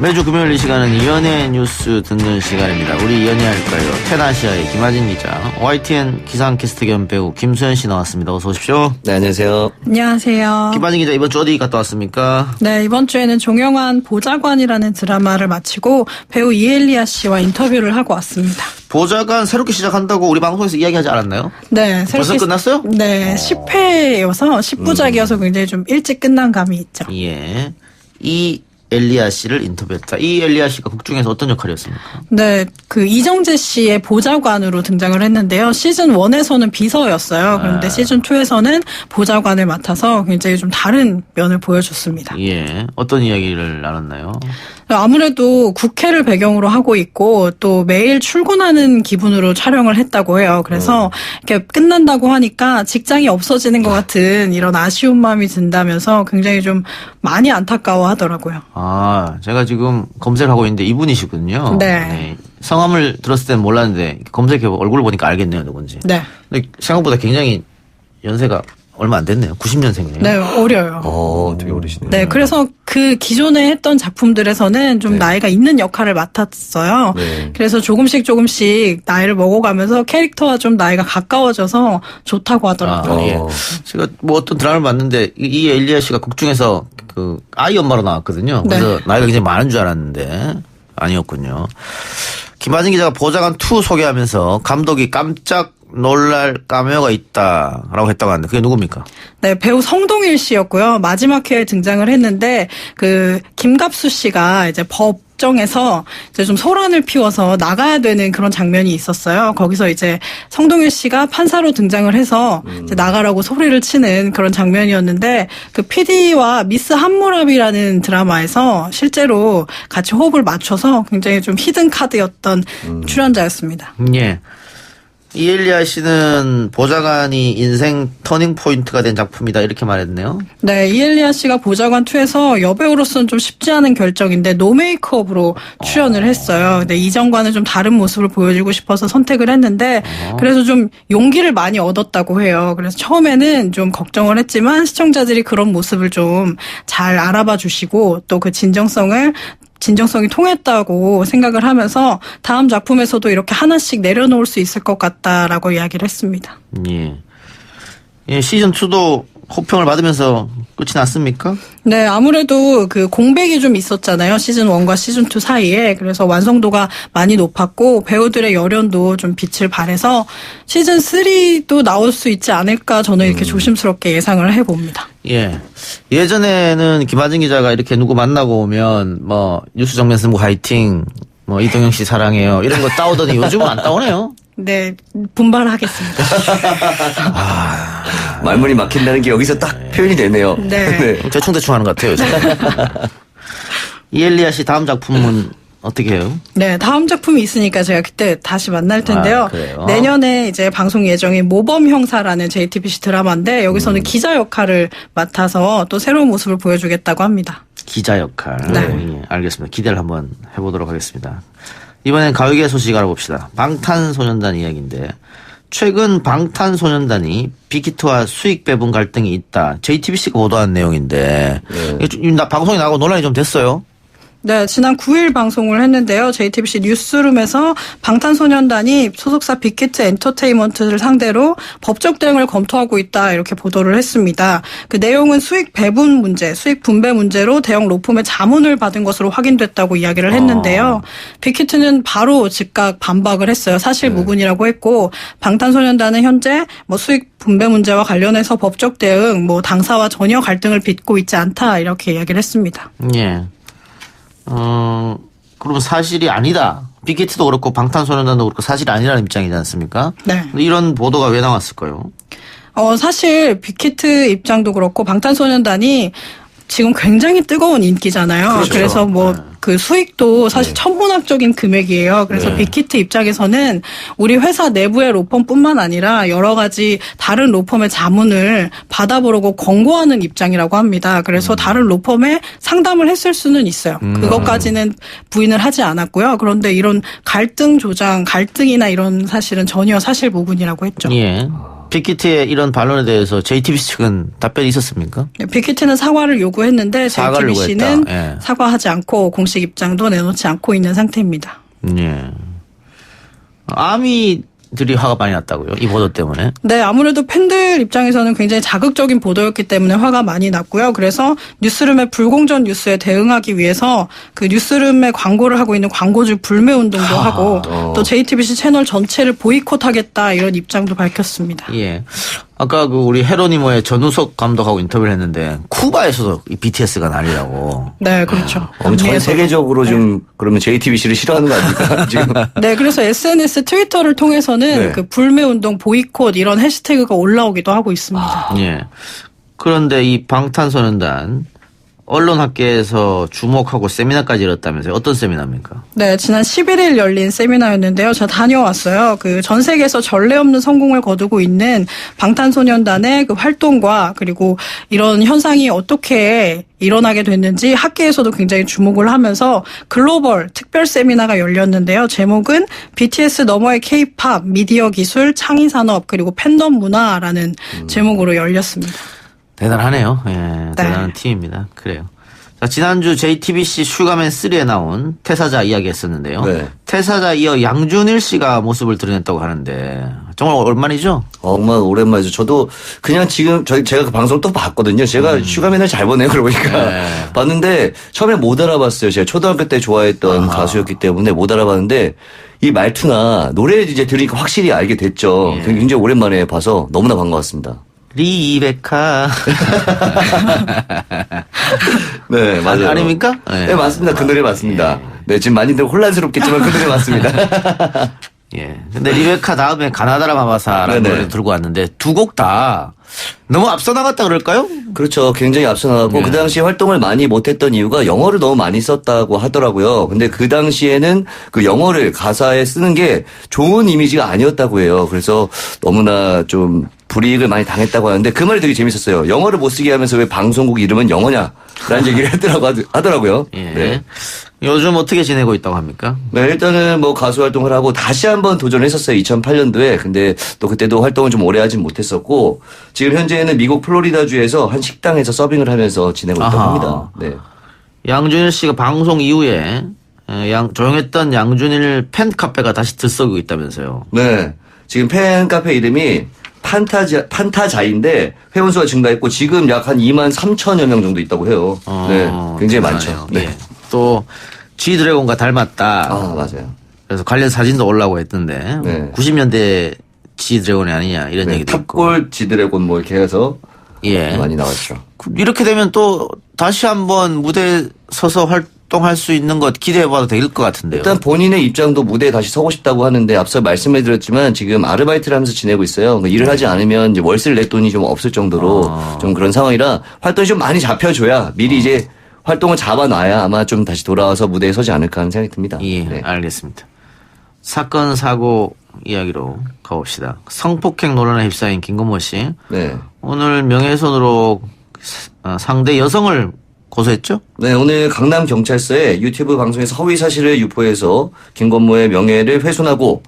매주 금요일 이 시간은 연예 뉴스 듣는 시간입니다. 우리 연예할까요? 테나시아의 김하진 기자, YTN 기상캐스트 겸 배우 김수현 씨 나왔습니다. 어서 오십시오. 네, 안녕하세요. 안녕하세요. 김하진 기자, 이번 주 어디 갔다 왔습니까? 네, 이번 주에는 종영한 보좌관이라는 드라마를 마치고 배우 이엘리아 씨와 인터뷰를 하고 왔습니다. 보좌관 새롭게 시작한다고 우리 방송에서 이야기하지 않았나요? 네. 벌써 끝났어요? 네, 10회여서 10부작이어서 굉장히 좀 일찍 끝난 감이 있죠. 예. 이 엘리아 씨를 인터뷰했다. 이 엘리아 씨가 극 중에서 어떤 역할이었습니까? 네, 그 이정재 씨의 보좌관으로 등장을 했는데요. 시즌 1에서는 비서였어요. 그런데 시즌 2에서는 보좌관을 맡아서 굉장히 좀 다른 면을 보여줬습니다. 예. 어떤 이야기를 나눴나요? 아무래도 국회를 배경으로 하고 있고 또 매일 출근하는 기분으로 촬영을 했다고 해요. 그래서 이렇게 끝난다고 하니까 직장이 없어지는 것 같은 이런 아쉬운 마음이 든다면서 굉장히 좀 많이 안타까워 하더라고요. 아, 제가 지금 검색을 하고 있는데 이분이시군요. 네. 성함을 들었을 때는 몰랐는데 검색해 얼굴을 보니까 알겠네요, 누군지. 네. 근데 생각보다 굉장히 연세가 얼마 안 됐네요. 90년생이네요. 네, 어려요. 되게 어리시네요. 네, 그래서 그 기존에 했던 작품들에서는 좀 나이가 있는 역할을 맡았어요. 네. 그래서 조금씩 나이를 먹어가면서 캐릭터와 좀 나이가 가까워져서 좋다고 하더라고요. 예. 제가 뭐 어떤 드라마를 봤는데 이 엘리아 씨가 극 중에서 그 아이 엄마로 나왔거든요. 그래서 네. 나이가 굉장히 많은 줄 알았는데 아니었군요. 김하진 기자가 보좌관 2 소개하면서 감독이 깜짝 놀랄 카메오가 있다라고 했다고 하는데 그게 누굽니까? 네, 배우 성동일 씨였고요. 마지막 회에 등장을 했는데 그 김갑수 씨가 이제 법정에서 이제 좀 소란을 피워서 나가야 되는 그런 장면이 있었어요. 거기서 이제 성동일 씨가 판사로 등장을 해서 이제 나가라고 소리를 치는 그런 장면이었는데 그 PD와 미스 한무라비라는 드라마에서 실제로 같이 호흡을 맞춰서 굉장히 좀 히든 카드였던 출연자였습니다. 예. 이엘리아 씨는 보좌관이 인생 터닝 포인트가 된 작품이다 이렇게 말했네요. 네, 이엘리아 씨가 보좌관 2에서 여배우로서는 좀 쉽지 않은 결정인데 노 메이크업으로 출연을 했어요. 근데 이전과는 좀 다른 모습을 보여주고 싶어서 선택을 했는데 그래서 좀 용기를 많이 얻었다고 해요. 그래서 처음에는 좀 걱정을 했지만 시청자들이 그런 모습을 좀 잘 알아봐 주시고 또 그 진정성이 통했다고 생각을 하면서 다음 작품에서도 이렇게 하나씩 내려놓을 수 있을 것 같다라고 이야기를 했습니다. 예. 예, 시즌2도 호평을 받으면서 끝이 났습니까? 네, 아무래도 그 공백이 좀 있었잖아요. 시즌 1과 시즌 2 사이에. 그래서 완성도가 많이 높았고 배우들의 열연도 좀 빛을 발해서 시즌 3도 나올 수 있지 않을까 저는 이렇게 조심스럽게 예상을 해봅니다. 예. 예전에는 김하진 기자가 이렇게 누구 만나고 오면 뭐 뉴스 정면 승부 화이팅, 뭐 이동영 씨 사랑해요 이런 거 따오더니 요즘은 안 따오네요. 네, 분발하겠습니다. 말문이 막힌다는 게 여기서 딱 표현이 되네요. 네. 대충 하는 것 같아요. 이엘리아 씨 다음 작품은 어떻게 해요? 네, 다음 작품이 있으니까 제가 그때 다시 만날 텐데요. 그래요? 내년에 이제 방송 예정인 모범 형사라는 JTBC 드라마인데 여기서는 기자 역할을 맡아서 또 새로운 모습을 보여주겠다고 합니다. 기자 역할. 네. 예, 알겠습니다. 기대를 한번 해보도록 하겠습니다. 이번엔 가요계 소식 알아봅시다. 방탄소년단 이야기인데 최근 방탄소년단이 빅히트와 수익 배분 갈등이 있다. JTBC가 보도한 내용인데 방송이 나가고 논란이 좀 됐어요. 네, 지난 9일 방송을 했는데요. JTBC 뉴스룸에서 방탄소년단이 소속사 빅히트 엔터테인먼트를 상대로 법적 대응을 검토하고 있다 이렇게 보도를 했습니다. 그 내용은 수익 배분 문제, 수익 분배 문제로 대형 로펌의 자문을 받은 것으로 확인됐다고 이야기를 했는데요. 빅히트는 바로 즉각 반박을 했어요. 사실 무근이라고 했고 방탄소년단은 현재 뭐 수익 분배 문제와 관련해서 법적 대응, 뭐 당사와 전혀 갈등을 빚고 있지 않다 이렇게 이야기를 했습니다. 예. 그러면 사실이 아니다. 빅히트도 그렇고 방탄소년단도 그렇고 사실이 아니라는 입장이지 않습니까? 네. 이런 보도가 왜 나왔을까요? 사실 빅히트 입장도 그렇고 방탄소년단이 지금 굉장히 뜨거운 인기잖아요. 그렇죠. 그래서 뭐 그 수익도 사실 천문학적인 금액이에요. 그래서 빅히트 입장에서는 우리 회사 내부의 로펌뿐만 아니라 여러 가지 다른 로펌의 자문을 받아보려고 권고하는 입장이라고 합니다. 그래서 다른 로펌에 상담을 했을 수는 있어요. 그것까지는 부인을 하지 않았고요. 그런데 이런 갈등이나 이런 사실은 전혀 사실 무근이라고 했죠. 예. 빅히트의 이런 반론에 대해서 JTBC 측은 답변이 있었습니까? 빅히트는 사과를 요구했는데 사과를 JTBC는 요구했다. 예. 사과하지 않고 공식 입장도 내놓지 않고 있는 상태입니다. 예. 아미들이 화가 많이 났다고요? 이 보도 때문에? 네, 아무래도 팬들 입장에서는 굉장히 자극적인 보도였기 때문에 화가 많이 났고요. 그래서 뉴스룸의 불공정 뉴스에 대응하기 위해서 그 뉴스룸에 광고를 하고 있는 광고주 불매 운동도 하고 또 JTBC 채널 전체를 보이콧하겠다 이런 입장도 밝혔습니다. 예. 아까 그 우리 헤로니모의 전우석 감독하고 인터뷰를 했는데 쿠바에서도 이 BTS가 난리라고. 네, 그렇죠. 전 북미에서도. 세계적으로 좀 그러면 JTBC를 싫어하는 거 아닙니까? 지금. 네, 그래서 SNS, 트위터를 통해서는 네. 그 불매 운동, 보이콧 이런 해시태그가 올라오기도 하고 있습니다. 예. 그런데 이 방탄소년단 언론학계에서 주목하고 세미나까지 열었다면서요? 어떤 세미나입니까? 네, 지난 11일 열린 세미나였는데요. 제가 다녀왔어요. 그 전 세계에서 전례 없는 성공을 거두고 있는 방탄소년단의 그 활동과 그리고 이런 현상이 어떻게 일어나게 됐는지 학계에서도 굉장히 주목을 하면서 글로벌 특별 세미나가 열렸는데요. 제목은 BTS 너머의 K-팝, 미디어 기술, 창의 산업, 그리고 팬덤 문화라는 제목으로 열렸습니다. 대단하네요. 예, 대단한 팀입니다. 그래요. 자, 지난주 JTBC 슈가맨 3에 나온 퇴사자 이야기 했었는데요. 네. 퇴사자 이어 양준일 씨가 모습을 드러냈다고 하는데 정말 얼마이죠? 정말 오랜만이죠. 저도 그냥 지금 제가 그 방송 또 봤거든요. 제가 슈가맨을 잘 보네요. 그러고 보니까. 네. 봤는데 처음에 못 알아봤어요. 제가 초등학교 때 좋아했던 가수였기 때문에 못 알아봤는데 이 말투나 노래 이제 들으니까 확실히 알게 됐죠. 예. 굉장히 오랜만에 봐서 너무나 반가웠습니다. 리베카. 네, 맞아요. 아닙니까? 네. 네, 맞습니다. 그 노래 맞습니다. 네, 지금 많이들 혼란스럽겠지만 그 노래 맞습니다. 예. 근데 리베카 다음에 가나다라 마바사라는 네네. 노래를 들고 왔는데 두 곡 다 너무 앞서 나갔다 그럴까요? 그렇죠. 굉장히 앞서 나가고 그 당시 활동을 많이 못했던 이유가 영어를 너무 많이 썼다고 하더라고요. 근데 그 당시에는 그 영어를 가사에 쓰는 게 좋은 이미지가 아니었다고 해요. 그래서 너무나 좀 불이익을 많이 당했다고 하는데 그 말이 되게 재밌었어요. 영어를 못 쓰게 하면서 왜 방송국 이름은 영어냐? 라는 얘기를 하더라고요. 예. 네. 요즘 어떻게 지내고 있다고 합니까? 네, 일단은 뭐 가수 활동을 하고 다시 한번 도전했었어요. 2008년도에. 근데 또 그때도 활동을 좀 오래 하진 못했었고 지금 현재는 미국 플로리다주에서 한 식당에서 서빙을 하면서 지내고 있다고 아하. 합니다. 네. 양준일 씨가 방송 이후에 조용했던 양준일 팬카페가 다시 들썩이고 있다면서요. 네. 지금 팬카페 이름이 판타자인데 회원수가 증가했고 지금 약 한 2만 3천여 명 정도 있다고 해요. 네. 굉장히 대단하네요. 많죠. 네. 예. 또 G드래곤과 닮았다. 아, 맞아요. 그래서 관련 사진도 올라오고 했던데 네. 90년대 G드래곤이 아니냐 이런 네. 얘기도 있고. 탑골 지드래곤 뭐 이렇게 해서 예. 많이 나왔죠. 이렇게 되면 또 다시 한번 무대에 서서 활동할 수 있는 것 기대해봐도 될 것 같은데요. 일단 본인의 입장도 무대에 다시 서고 싶다고 하는데 앞서 말씀해드렸지만 지금 아르바이트를 하면서 지내고 있어요. 그러니까 일을 하지 않으면 이제 월세를 낼 돈이 좀 없을 정도로 좀 그런 상황이라 활동이 좀 많이 잡혀줘야 미리 이제 활동을 잡아놔야 아마 좀 다시 돌아와서 무대에 서지 않을까 하는 생각이 듭니다. 예, 네. 알겠습니다. 사건 사고 이야기로 가봅시다. 성폭행 논란에 휩싸인 김건모 씨. 네. 오늘 명예훼손으로 상대 여성을 고소했죠? 네, 오늘 강남경찰서에 유튜브 방송에서 허위 사실을 유포해서 김건모의 명예를 훼손하고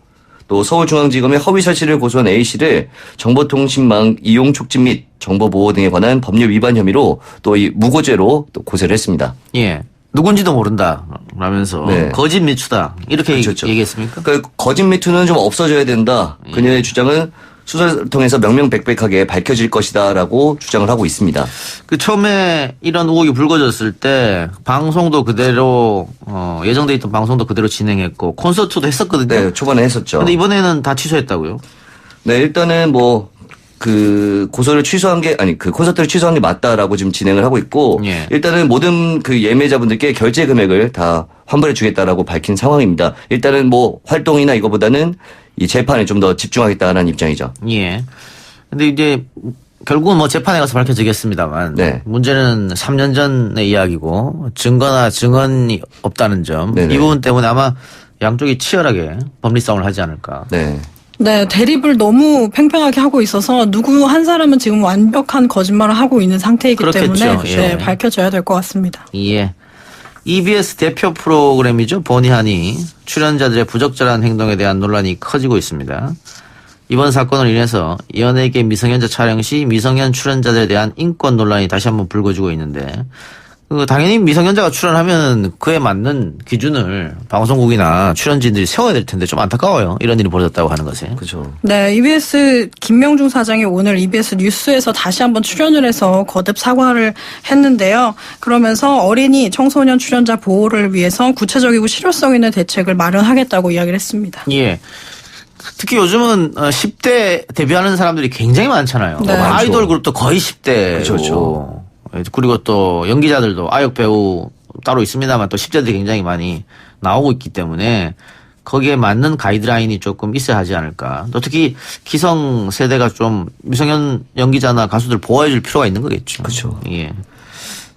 또 서울중앙지검에 허위 사실을 고소한 A씨를 정보통신망 이용 촉진 및 정보보호 등에 관한 법률 위반 혐의로 또 이 무고죄로 또 고소를 했습니다. 예. 누군지도 모른다. 라면서 네. 거짓 미추다. 이렇게 그렇죠. 얘기했습니까? 그러니까 거짓 미투는 좀 없어져야 된다. 그녀의 주장은 수사를 통해서 명명백백하게 밝혀질 것이다라고 주장을 하고 있습니다. 그 처음에 이런 의혹이 불거졌을 때 방송도 그대로 예정돼 있던 방송도 그대로 진행했고 콘서트도 했었거든요. 네, 초반에 했었죠. 근데 이번에는 다 취소했다고요? 네, 일단은 뭐 그 고소를 취소한 게 아니 그 콘서트를 취소한 게 맞다라고 지금 진행을 하고 있고 예. 일단은 모든 그 예매자분들께 결제 금액을 다 환불해 주겠다라고 밝힌 상황입니다. 일단은 뭐 활동이나 이거보다는 이 재판에 좀 더 집중하겠다는 입장이죠. 예. 근데 이제 결국은 뭐 재판에 가서 밝혀지겠습니다만 네. 문제는 3년 전의 이야기고 증거나 증언이 없다는 점. 네네. 이 부분 때문에 아마 양쪽이 치열하게 법리 싸움을 하지 않을까. 네. 네, 대립을 너무 팽팽하게 하고 있어서 누구 한 사람은 지금 완벽한 거짓말을 하고 있는 상태이기 그렇겠죠. 때문에 예. 네, 밝혀져야 될 것 같습니다. 예. EBS 대표 프로그램이죠. 버니하니 출연자들의 부적절한 행동에 대한 논란이 커지고 있습니다. 이번 사건으로 인해서 연예계 미성년자 촬영 시 미성년 출연자들에 대한 인권 논란이 다시 한번 불거지고 있는데 당연히 미성년자가 출연하면 그에 맞는 기준을 방송국이나 출연진들이 세워야 될 텐데 좀 안타까워요. 이런 일이 벌어졌다고 하는 것이. 그렇죠. 네, EBS 김명중 사장이 오늘 EBS 뉴스에서 다시 한번 출연을 해서 거듭 사과를 했는데요. 그러면서 어린이 청소년 출연자 보호를 위해서 구체적이고 실효성 있는 대책을 마련하겠다고 이야기를 했습니다. 예. 특히 요즘은 10대 데뷔하는 사람들이 굉장히 많잖아요. 네. 아이돌 그룹도 거의 10대고. 그렇죠. 그리고 또 연기자들도 아역 배우 따로 있습니다만 또 10대들이 굉장히 많이 나오고 있기 때문에 거기에 맞는 가이드라인이 조금 있어야 하지 않을까. 또 특히 기성 세대가 좀 미성년 연기자나 가수들 보호해 줄 필요가 있는 거겠죠. 그렇죠. 예.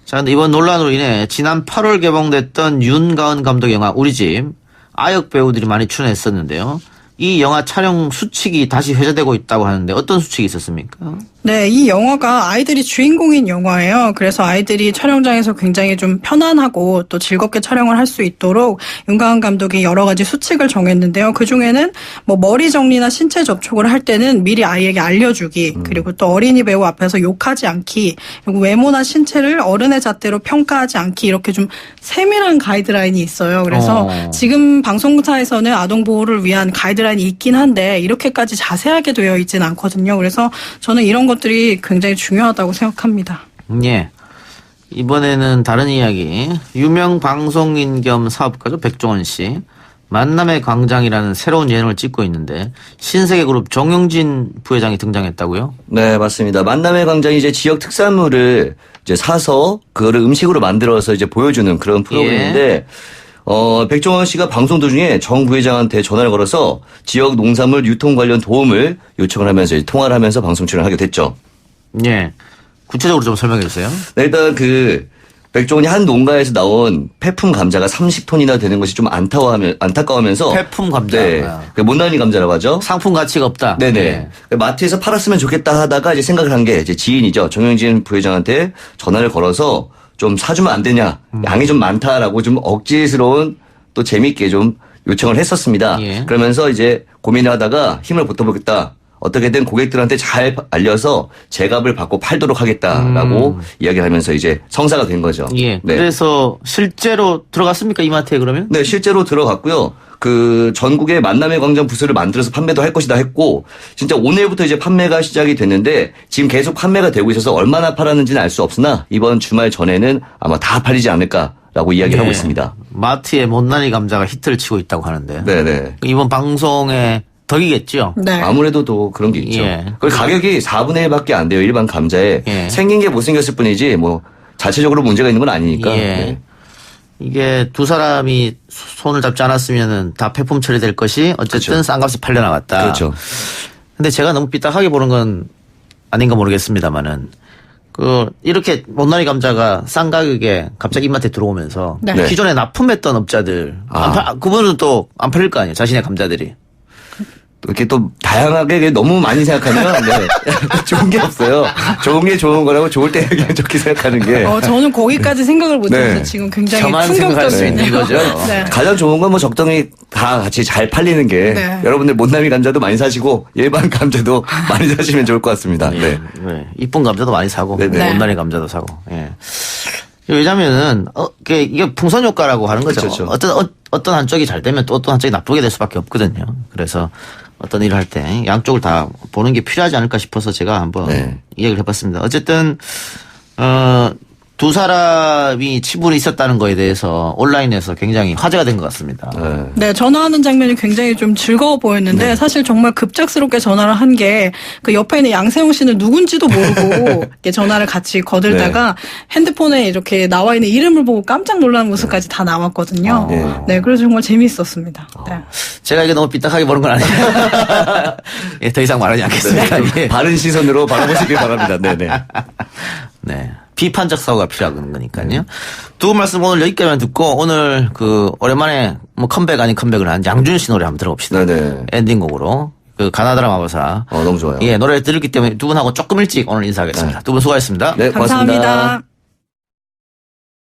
자, 근데 이번 논란으로 인해 지난 8월 개봉됐던 윤가은 감독 영화 우리 집 아역 배우들이 많이 출연했었는데요. 이 영화 촬영 수칙이 다시 회자되고 있다고 하는데 어떤 수칙이 있었습니까? 네, 이 영화가 아이들이 주인공인 영화예요. 그래서 아이들이 촬영장에서 굉장히 좀 편안하고 또 즐겁게 촬영을 할 수 있도록 윤가은 감독이 여러 가지 수칙을 정했는데요. 그중에는 뭐 머리 정리나 신체 접촉을 할 때는 미리 아이에게 알려주기, 그리고 또 어린이 배우 앞에서 욕하지 않기, 그리고 외모나 신체를 어른의 잣대로 평가하지 않기, 이렇게 좀 세밀한 가이드라인이 있어요. 그래서 지금 방송사에서는 아동 보호를 위한 가이드라인이 있긴 한데 이렇게까지 자세하게 되어 있지는 않거든요. 그래서 저는 이런 것들이 굉장히 중요하다고 생각합니다. 예. 이번에는 다른 이야기. 유명 방송인 겸 사업가죠. 백종원 씨. 만남의 광장이라는 새로운 예능을 찍고 있는데 신세계 그룹 정용진 부회장이 등장했다고요? 네, 맞습니다. 만남의 광장이 이제 지역 특산물을 이제 사서 그거를 음식으로 만들어서 이제 보여주는 그런 프로그램인데 백종원 씨가 방송 도중에 정 부회장한테 전화를 걸어서 지역 농산물 유통 관련 도움을 요청을 하면서 통화를 하면서 방송 출연을 하게 됐죠. 예. 구체적으로 좀 설명해 주세요. 네, 일단 백종원이 한 농가에서 나온 폐품 감자가 30톤이나 되는 것이 좀 안타까워하면서 폐품 감자. 네. 못난이 감자라고 하죠. 상품 가치가 없다. 네네. 예. 마트에서 팔았으면 좋겠다 하다가 이제 생각을 한 게 이제 지인이죠. 정영진 부회장한테 전화를 걸어서 좀 사주면 안 되냐. 양이 좀 많다라고 좀 억지스러운 또 재밌게 좀 요청을 했었습니다. 예. 그러면서 이제 고민을 하다가 힘을 보태보겠다. 어떻게든 고객들한테 잘 알려서 제값을 받고 팔도록 하겠다라고 이야기를 하면서 이제 성사가 된 거죠. 예. 네. 그래서 실제로 들어갔습니까? 이마트에 그러면? 네, 실제로 들어갔고요. 전국에 만남의 광장 부스를 만들어서 판매도 할 것이다 했고, 진짜 오늘부터 이제 판매가 시작이 됐는데, 지금 계속 판매가 되고 있어서 얼마나 팔았는지는 알 수 없으나, 이번 주말 전에는 아마 다 팔리지 않을까라고 이야기를 하고 있습니다. 마트에 못난이 감자가 히트를 치고 있다고 하는데. 네네. 이번 방송에 덕이겠죠? 네. 아무래도 또 그런 게 있죠. 예. 그리고 가격이 4분의 1밖에 안 돼요. 일반 감자에. 예. 생긴 게 못생겼을 뿐이지, 뭐, 자체적으로 문제가 있는 건 아니니까. 예. 네. 이게 두 사람이 손을 잡지 않았으면은 다 폐품 처리될 것이 어쨌든 그렇죠. 싼 값에 팔려나갔다. 그렇죠. 근데 제가 너무 삐딱하게 보는 건 아닌가 모르겠습니다만은 이렇게 못난이 감자가 싼 가격에 갑자기 입마트에 들어오면서 네. 기존에 납품했던 업자들 그분은 또 안 팔릴 거 아니에요. 자신의 감자들이. 이렇게 또 다양하게 너무 많이 생각하면 네. 좋은 게 없어요. 좋은 게 좋은 거라고 좋을 때 그냥 좋게 생각하는 게 저는 거기까지 생각을 못해서 네. 지금 굉장히 저만 생각할 수 있는 충격적이네요. 거죠. 네. 가장 좋은 건 뭐 적당히 다 같이 잘 팔리는 게 네. 여러분들 못남이 감자도 많이 사시고 일반 감자도 많이 사시면 좋을 것 같습니다. 네. 네. 이쁜 감자도 많이 사고 네네. 못난이 감자도 사고. 예. 왜냐면은 이게 풍선 효과라고 하는 거죠. 그렇죠. 어떤 한쪽이 잘 되면 또 어떤 한쪽이 나쁘게 될 수밖에 없거든요. 그래서 어떤 일을 할 때 양쪽을 다 보는 게 필요하지 않을까 싶어서 제가 한번 네. 이야기를 해봤습니다. 어쨌든 두 사람이 치분이 있었다는 거에 대해서 온라인에서 굉장히 화제가 된 것 같습니다. 네, 전화하는 장면이 굉장히 좀 즐거워 보였는데 사실 정말 급작스럽게 전화를 한 게 그 옆에 있는 양세형 씨는 누군지도 모르고 이렇게 전화를 같이 거들다가 핸드폰에 이렇게 나와 있는 이름을 보고 깜짝 놀라는 모습까지 다 나왔거든요. 네, 그래서 정말 재미있었습니다. 네. 제가 이게 너무 삐딱하게 보는 건 아니에요. 예, 더 이상 말하지 않겠습니다. 예. 바른 시선으로 바라보시길 바랍니다. 네네. 네. 비판적 사고가 필요한 거니까요. 두 분 말씀 오늘 여기까지만 듣고 오늘 오랜만에 뭐 컴백 아닌 컴백을 한 양준 씨 노래 한번 들어봅시다. 네네. 엔딩곡으로 가나다라 마법사. 너무 좋아요. 예, 노래를 들었기 때문에 두 분하고 조금 일찍 오늘 인사하겠습니다. 두 분 수고하셨습니다. 네, 고맙습니다. 감사합니다.